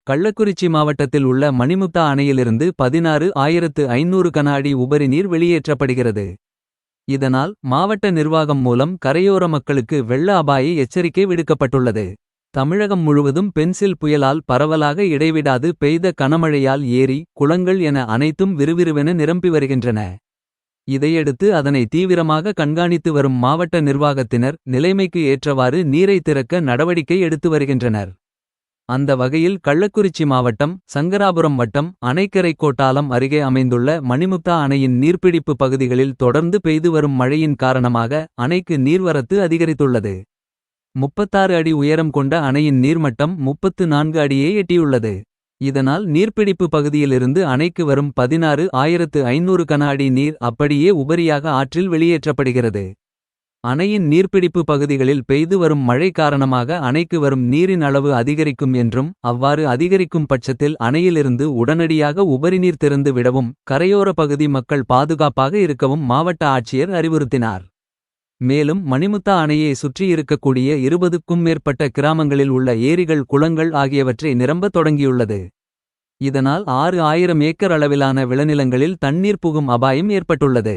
கள்ளக்குறிச்சி மாவட்டத்தில் உள்ள மணிமுக்தா அணையிலிருந்து 16,500 கன அடி உபரி நீர் வெளியேற்றப்படுகிறது. இதனால் மாவட்ட நிர்வாகம் மூலம் கரையோர மக்களுக்கு வெள்ள அபாய எச்சரிக்கை விடுக்கப்பட்டுள்ளது. தமிழகம் முழுவதும் பென்சில் புயலால் பரவலாக இடைவிடாது பெய்த கனமழையால் ஏரி, குளங்கள் என அனைத்தும் விறுவிறுவென நிரம்பி வருகின்றன. இதையடுத்து அதனை தீவிரமாக கண்காணித்து வரும் மாவட்ட நிர்வாகத்தினர் நிலைமைக்கு ஏற்றவாறு நீரை திறக்க நடவடிக்கை எடுத்து வருகின்றனர். அந்த வகையில் கள்ளக்குறிச்சி மாவட்டம் சங்கராபுரம் வட்டம் அணைக்கரை கோட்டாலம் அருகே அமைந்துள்ள மணிமுக்தா அணையின் நீர்பிடிப்பு பகுதிகளில் தொடர்ந்து பெய்து வரும் மழையின் காரணமாக அணைக்கு நீர்வரத்து அதிகரித்துள்ளது. 36 அடி உயரம் கொண்ட அணையின் நீர்மட்டம் 34 அடியே எட்டியுள்ளது. இதனால் நீர்பிடிப்பு பகுதியிலிருந்து அணைக்கு வரும் 16,500 கன அடி நீர் அப்படியே உபரியாக ஆற்றில் வெளியேற்றப்படுகிறது. அணையின் நீர்பிடிப்பு பகுதிகளில் பெய்து வரும் மழை காரணமாக அணைக்கு வரும் நீரின் அளவு அதிகரிக்கும் என்றும், அவ்வாறு அதிகரிக்கும் பட்சத்தில் அணையிலிருந்து உடனடியாக உபரிநீர் திறந்து விடவும் கரையோர பகுதி மக்கள் பாதுகாப்பாக இருக்கவும் மாவட்ட ஆட்சியர் அறிவுறுத்தினார். மேலும் மணிமுக்தா அணையை சுற்றி இருக்கக்கூடிய 20க்கும் மேற்பட்ட கிராமங்களில் உள்ள ஏரிகள், குளங்கள் ஆகியவற்றை நிரம்ப தொடங்கியுள்ளது. இதனால் 6,000 ஏக்கர் அளவிலான விளைநிலங்களில் தண்ணீர் புகும் அபாயம் ஏற்பட்டுள்ளது.